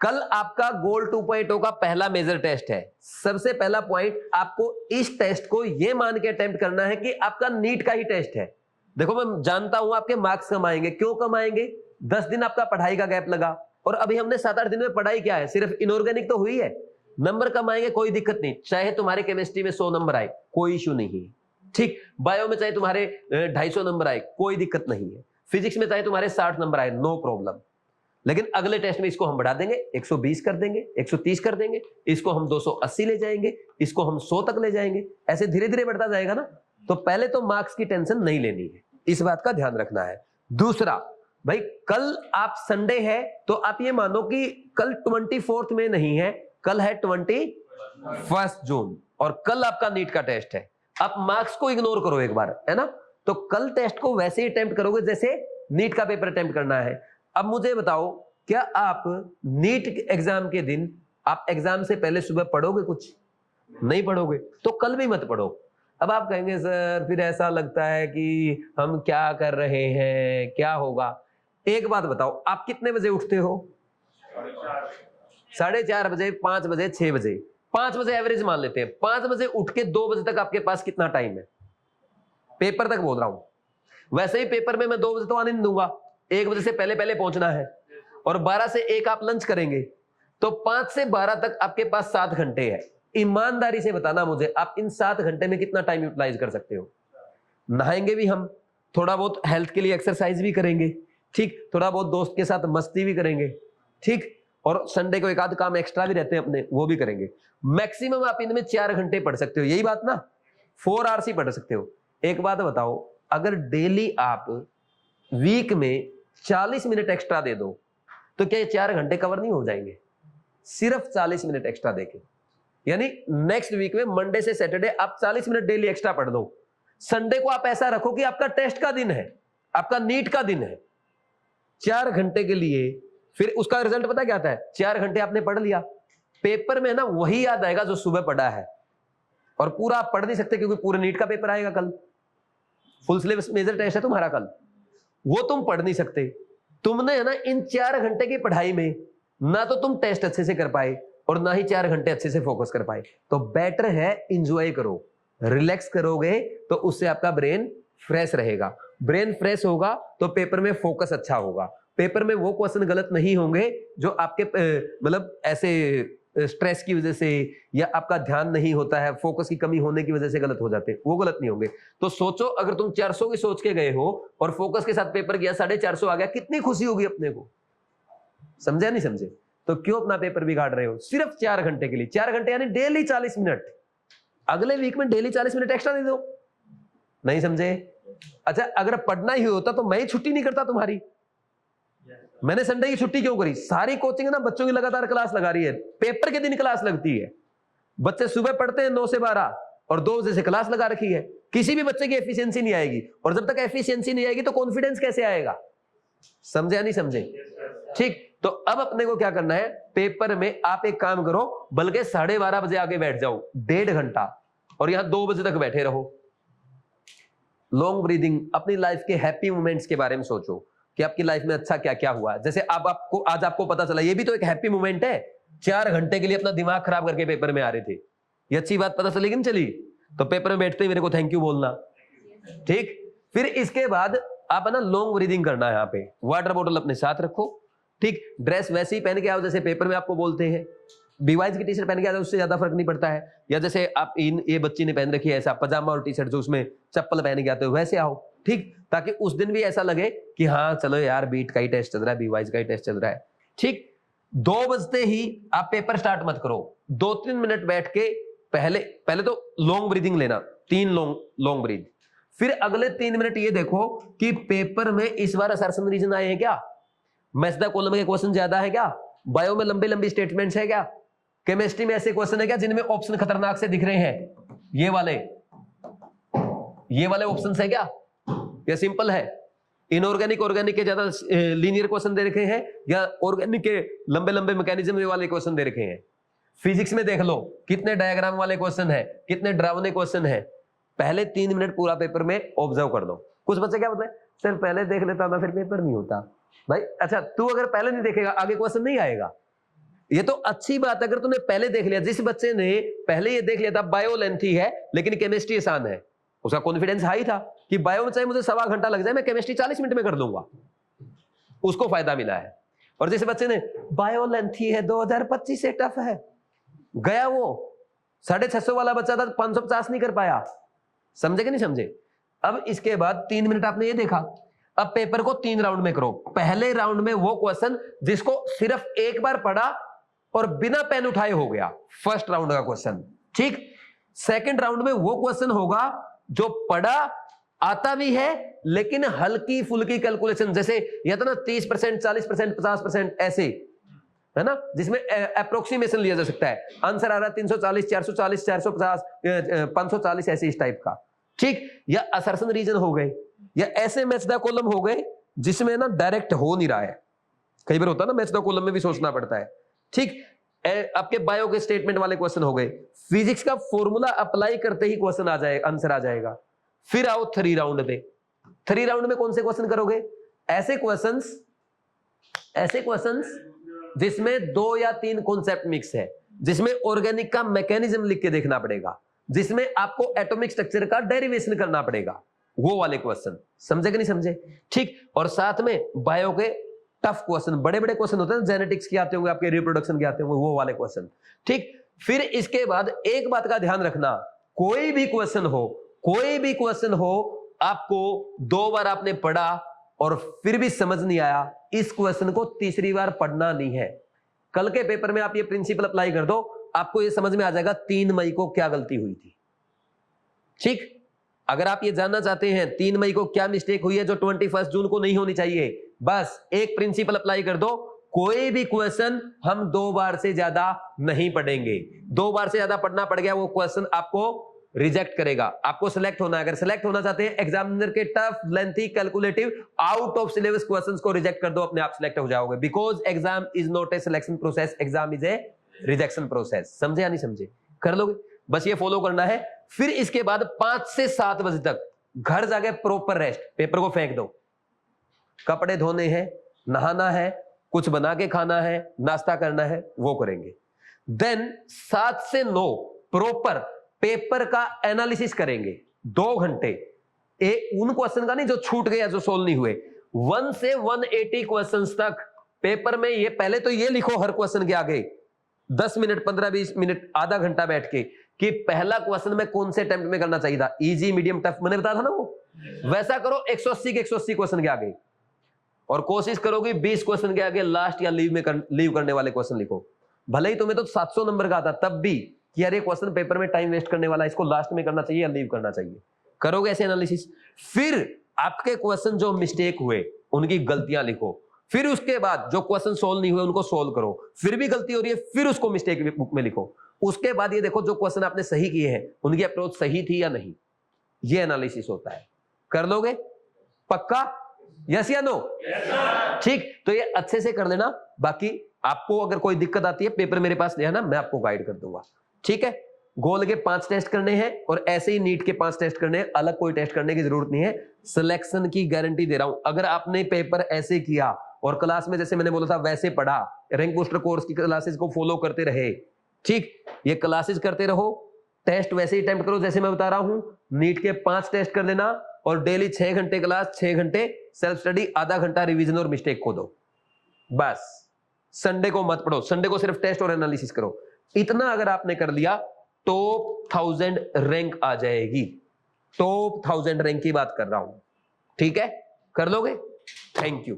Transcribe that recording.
कल आपका गोल 2.0 का पहला मेजर टेस्ट है। सबसे पहला पॉइंट, आपको इस टेस्ट को यह मान के अटेम्प्ट करना है कि आपका नीट का ही टेस्ट है। देखो मैं जानता हूं आपके मार्क्स कम आएंगे, क्यों कम आएंगे? 10 दिन आपका पढ़ाई का गैप लगा और अभी हमने 7-8 दिन में पढ़ाई क्या है, सिर्फ इनऑर्गेनिक तो हुई है। नंबर कम आएंगे, कोई दिक्कत नहीं, चाहे तुम्हारे केमिस्ट्री में 100 नंबर आए, कोई इश्यू नहीं है। ठीक, बायो में चाहे तुम्हारे 250 नंबर आए, कोई दिक्कत नहीं है। फिजिक्स में चाहे तुम्हारे 60 नंबर आए, नो प्रॉब्लम। लेकिन अगले टेस्ट में इसको हम बढ़ा देंगे, 120 कर देंगे, 130 कर देंगे, इसको हम 280 ले जाएंगे, इसको हम 100 तक ले जाएंगे, ऐसे धीरे धीरे बढ़ता जाएगा ना। तो पहले तो मार्क्स की टेंशन नहीं लेनी है, इस बात का ध्यान रखना है। दूसरा भाई, कल आप संडे है तो आप ये मानो कि कल 24 में नहीं है, कल है 21 जून और कल आपका नीट का टेस्ट है। आप मार्क्स को इग्नोर करो एक बार, है ना। तो कल टेस्ट को वैसे ही अटेम्प्ट करोगे जैसे नीट का पेपर अटेम्प्ट करना है। अब मुझे बताओ, क्या आप नीट एग्जाम के दिन आप एग्जाम से पहले सुबह पढ़ोगे? कुछ नहीं पढ़ोगे, तो कल भी मत पढ़ो। अब आप कहेंगे सर फिर ऐसा लगता है कि हम क्या कर रहे हैं, क्या होगा? एक बात बताओ, आप कितने बजे उठते हो? 4:30 बजे, 5 बजे, 6 बजे। 5 बजे एवरेज मान लेते हैं। 5 बजे उठ के 2 बजे तक आपके पास कितना टाइम है? पेपर तक बोल रहा हूं। वैसे ही पेपर में मैं 2 बजे तो आने नहीं दूंगा, 1 बजे से पहले पहले पहुंचना है और 12 से 1 आप लंच करेंगे, तो 5 से 12 तक आपके पास 7 घंटे है। ईमानदारी से बताना मुझे, आप इन 7 घंटे में कितना टाइम यूटिलाइज कर सकते हो? नहाएंगे भी हम, थोड़ा बहुत हेल्थ के लिए एक्सरसाइज भी करेंगे, ठीक, थोड़ा बहुत दोस्त के साथ मस्ती भी करेंगे, ठीक, और संडे को एक आध काम एक्स्ट्रा भी रहते हैं अपने, वो भी करेंगे। मैक्सिमम आप इनमें 4 घंटे पढ़ सकते हो, यही बात ना, 4 आवर्स ही पढ़ सकते हो। एक बात बताओ, अगर डेली आप वीक में 40 मिनट एक्स्ट्रा दे दो तो क्या ये 4 घंटे कवर नहीं हो जाएंगे? सिर्फ 40 मिनट एक्स्ट्रा देके, यानी नेक्स्ट वीक में मंडे से सैटरडे आप 40 मिनट डेली एक्स्ट्रा पढ़ दो। संडे को आप ऐसा रखो कि आपका टेस्ट का दिन है, आपका नीट का दिन है, 4 घंटे के लिए, फिर उसका रिजल्ट पता क्या आता है? 4 घंटे आपने पढ़ लिया, पेपर में ना वही याद आएगा जो सुबह पढ़ा है, और पूरा आप पढ़ नहीं सकते क्योंकि पूरे नीट का पेपर आएगा कल, फुल सिलेबस मेजर टेस्ट है तुम्हारा कल, वो तुम पढ़ नहीं सकते। तुमने है ना इन 4 घंटे की पढ़ाई में ना तो तुम टेस्ट अच्छे से कर पाए और ना ही 4 घंटे अच्छे से फोकस कर पाए। तो बेटर है एंजॉय करो, रिलैक्स करोगे तो उससे आपका ब्रेन फ्रेश रहेगा। ब्रेन फ्रेश होगा तो पेपर में फोकस अच्छा होगा, पेपर में वो क्वेश्चन गलत नहीं होंगे जो आपके मतलब ऐसे स्ट्रेस की वजह से या आपका ध्यान नहीं होता है, फोकस की कमी होने की वजह से गलत हो जाते हैं, वो गलत नहीं होंगे। तो सोचो, अगर तुम 400 की सोच के गए हो और फोकस के साथ पेपर किया, 450 आ गया, कितनी खुशी होगी अपने को? समझे नहीं समझे? तो क्यों अपना पेपर बिगाड़ रहे हो? सिर्फ 4 घंटे के लिए, 4 घंटे यानी डेली 40 मिनट, अगले वीक में डेली 40 मिनट एक्स्ट्रा दे दो। नहीं समझे? अच्छा, अगर पढ़ना ही होता तो मैं ही छुट्टी नहीं करता तुम्हारी। मैंने संडे की छुट्टी क्यों करी? सारी कोचिंग ना बच्चों की लगातार क्लास लगा रही है, पेपर के दिन क्लास लगती है, बच्चे सुबह पढ़ते हैं 9 से 12 और 2 बजे से क्लास लगा रखी है। किसी भी बच्चे की एफिशिएंसी नहीं आएगी, और जब तक एफिशिएंसी नहीं आएगी तो कॉन्फिडेंस कैसे आएगा? समझे या नहीं समझे? ठीक, तो अब अपने को क्या करना है, पेपर में आप एक काम करो, बल्कि 12:30 बजे आगे बैठ जाओ 1.5 घंटा, और यहां 2 बजे तक बैठे रहो। लॉन्ग ब्रीदिंग, अपनी लाइफ के हैप्पी मोमेंट्स के बारे में सोचो कि आपकी लाइफ में अच्छा क्या क्या हुआ। जैसे अब आपको आज आपको पता चला, ये भी तो एक हैप्पी मोमेंट है, 4 घंटे के लिए अपना दिमाग खराब करके पेपर में आ रहे थे, ये अच्छी बात पता चली कि नहीं चली? तो पेपर में बैठते ही मेरे को थैंक यू बोलना, ठीक। फिर इसके बाद आप ना लॉन्ग ब्रीदिंग करना है, यहाँ पे वाटर बोतल अपने साथ रखो, ठीक। ड्रेस वैसे ही पहन के आओ जैसे पेपर में आपको बोलते हैं, बीवाइज की टी शर्ट पहन के आ जाओ, उससे ज्यादा फर्क नहीं पड़ता है। या जैसे आप ये बच्ची ने पहन रखी है ऐसा पजामा और टी शर्ट, जो उसमें चप्पल पहन के आते हो, वैसे आओ, ठीक, ताकि उस दिन भी ऐसा लगे कि हाँ चलो यार बीट का ही टेस्ट चल रहा है, बीवाइज का ही टेस्ट चल रहा है, ठीक। 2 बजते ही आप पेपर स्टार्ट मत करो, 2-3 मिनट बैठ के पहले तो लॉन्ग ब्रीदिंग लेना, 3 लॉन्ग ब्रीथ। फिर अगले 3 मिनट ये देखो कि पेपर में इस बार असर्शन रीजन आए हैं क्या, मैथ्स कॉलम के क्वेश्चन ज्यादा है क्या, बायो में लंबी लंबी स्टेटमेंट्स है क्या, केमिस्ट्री में ऐसे क्वेश्चन है क्या जिनमें ऑप्शन खतरनाक से दिख रहे हैं, ये वाले ऑप्शन है क्या, या सिंपल है? इनऑर्गेनिक ऑर्गेनिक के ज्यादा लीनियर क्वेश्चन दे रखे हैं, या ऑर्गेनिक के लंबे लंबे मैकेनिज्म वाले क्वेश्चन दे रखे हैं? फिजिक्स में देख लो कितने डायग्राम वाले क्वेश्चन है, कितने डरावने क्वेश्चन है। पहले 3 मिनट पूरा पेपर में ऑब्जर्व कर दो। कुछ बच्चे क्या बोलते हैं, सर पहले देख लेता था फिर पेपर नहीं होता। भाई अच्छा, तू अगर पहले नहीं देखेगा आगे क्वेश्चन नहीं आएगा। ये तो अच्छी बात है अगर तूने पहले देख लिया। जिस बच्चे ने पहले ये देख लिया था बायो लेंथी है लेकिन केमिस्ट्री आसान है, उसका कॉन्फिडेंस हाई था कि बायो में चाहे मुझे 1.25 घंटा लग जाए मैं केमिस्ट्री 40 मिनट में कर दूंगा, उसको फायदा मिला है। और जिस बच्चे ने बायो लेंथी है 2025 से टफ है, गया वो 650 वाला बच्चा था 550 नहीं कर पाया। समझे कि नहीं समझे? अब इसके बाद 3 मिनट आपने ये देखा, अब पेपर को 3 राउंड में करो। पहले राउंड में वो क्वेश्चन जिसको सिर्फ एक बार पढ़ा और बिना पेन उठाए हो गया, फर्स्ट राउंड का क्वेश्चन, ठीक। सेकंड राउंड में वो क्वेश्चन होगा जो पढ़ा आता भी है लेकिन हल्की फुल्की कैलकुलेशन, जैसे यह था ना 30%, 40%, 50% ऐसे, है ना, जिसमें अप्रोक्सीमेशन लिया जा सकता है। आंसर आ रहा है 340, 440, 450, 540 ऐसे इस टाइप का, ठीक। या असर्शन रीजन हो गए, या ऐसे मैच द कॉलम हो गए जिसमें ना डायरेक्ट हो नहीं रहा है। कई बार होता है ना मैच द कॉलम में भी सोचना पड़ता है, ठीक। आपके बायो के स्टेटमेंट वाले क्वेश्चन हो गए। फिजिक्स का फॉर्मूला अप्लाई करते ही क्वेश्चन आ जाएगा, आंसर आ जाएगा। फिर आओ 3 राउंड पे। 3 राउंड में कौन से क्वेश्चन करोगे? ऐसे क्वेश्चंस जिसमें 2 या 3 कॉन्सेप्ट मिक्स है, जिसमें ऑर्गेनिक का मैकेनिज्म लिख के देखना पड़ेगा, जिसमें आपको एटॉमिक स्ट्रक्चर का डेरिवेशन करना पड़ेगा, वो वाले क्वेश्चन। समझे कि नहीं समझे? ठीक। और साथ में बायो के टफ क्वेश्चन, बड़े बड़े क्वेश्चन होते हैं, जेनेटिक्स के आते होंगे, आपके रिप्रोडक्शन के आते होंगे, वो वाले क्वेश्चन, ठीक। फिर इसके बाद एक बात का ध्यान रखना, कोई भी क्वेश्चन हो आपको 2 बार आपने पढ़ा और फिर भी समझ नहीं आया, इस क्वेश्चन को तीसरी बार पढ़ना नहीं है। कल के पेपर में आप ये प्रिंसिपल अप्लाई कर दो, आपको ये समझ में आ जाएगा 3 मई को क्या गलती हुई थी, ठीक। अगर आप ये जानना चाहते हैं 3 मई को क्या मिस्टेक हुई है जो 21 जून को नहीं होनी चाहिए, बस एक प्रिंसिपल अप्लाई कर दो, कोई भी क्वेश्चन हम 2 बार से ज्यादा नहीं पढ़ेंगे। 2 बार से ज्यादा पढ़ना पड़ गया वो क्वेश्चन आपको रिजेक्ट करेगा। आपको सिलेक्ट होना है, अगर सिलेक्ट होना चाहते हैं एग्जामिनर के tough, lengthy, calculative, out of syllabus questions को रिजेक्ट कर दो, अपने आप सिलेक्ट हो जाओगे। Because exam is not a selection process, exam is a rejection process. समझे या नहीं समझे? कर लोगे, बस ये फॉलो करना है। फिर इसके बाद 5 से 7 बजे तक घर जाके प्रॉपर रेस्ट, पेपर को फेंक दो, कपड़े धोने हैं, नहाना है, कुछ बना के खाना है, नाश्ता करना है, वो करेंगे। देन 7 से 9 प्रॉपर पेपर का एनालिसिस करेंगे 2 घंटे। उन क्वेश्चन का नहीं जो छूट गया, जो सोल्व नहीं हुए, 1 से 180 क्वेश्चंस तक पेपर में। ये पहले तो ये लिखो हर क्वेश्चन के आगे 10 मिनट, 15-20 मिनट, आधा घंटा बैठ के कि पहला क्वेश्चन में कौन से अटेम्प्ट में करना चाहिए था, इजी, मीडियम, टफ, मैंने बताया था ना वो। वैसा करो 180 के 180 क्वेश्चन के आगे, और कोशिश करोगे 20 क्वेश्चन के आगे लास्ट या लीव करने वाले क्वेश्चन लिखो। भले ही तुम्हें तो 700 नंबर का आता, तब भी कि यार ये क्वेश्चन पेपर में टाइम वेस्ट करने वाला, इसको लास्ट में करना चाहिए या लीव करना चाहिए। करोगे ऐसे एनालिसिस। फिर आपके क्वेश्चन जो मिस्टेक हुए उनकी गलतियां लिखो। फिर उसके बाद जो क्वेश्चन सोल्व नहीं हुए उनको सोल्व करो। फिर भी गलती हो रही है, फिर उसको मिस्टेक बुक में लिखो। उसके बाद ये देखो जो क्वेश्चन आपने सही किए हैं उनकी अप्रोच सही थी या नहीं, ये एनालिसिस होता है। कर लोगे पक्का? यस या नो? ठीक। तो ये अच्छे से कर लेना। बाकी आपको अगर कोई दिक्कत आती है पेपर मेरे पास ले आना, मैं आपको गाइड कर दूंगा, ठीक है। गोल के 5 टेस्ट करने हैं और ऐसे ही नीट के 5 टेस्ट करने हैं, अलग कोई टेस्ट करने की जरूरत नहीं है। सिलेक्शन की गारंटी दे रहा हूं। अगर आपने पेपर ऐसे किया और क्लास में जैसे मैंने बोला था वैसे पढ़ा, रैंक बूस्टर कोर्स की क्लासेस को फॉलो करते रहे, ठीक, ये क्लासेस करते रहो, टेस्ट वैसे ही अटेम्प्ट करो जैसे मैं बता रहा हूं। नीट के 5 टेस्ट कर लेना और डेली 6 घंटे क्लास, 6 घंटे सेल्फ स्टडी, आधा घंटा रिवीजन और मिस्टेक को दो। बस संडे को मत पढ़ो, संडे को सिर्फ टेस्ट और एनालिसिस करो। इतना अगर आपने कर लिया टॉप 1000 रैंक आ जाएगी। टॉप 1000 रैंक की बात कर रहा हूं, ठीक है। कर लोगे? Thank you.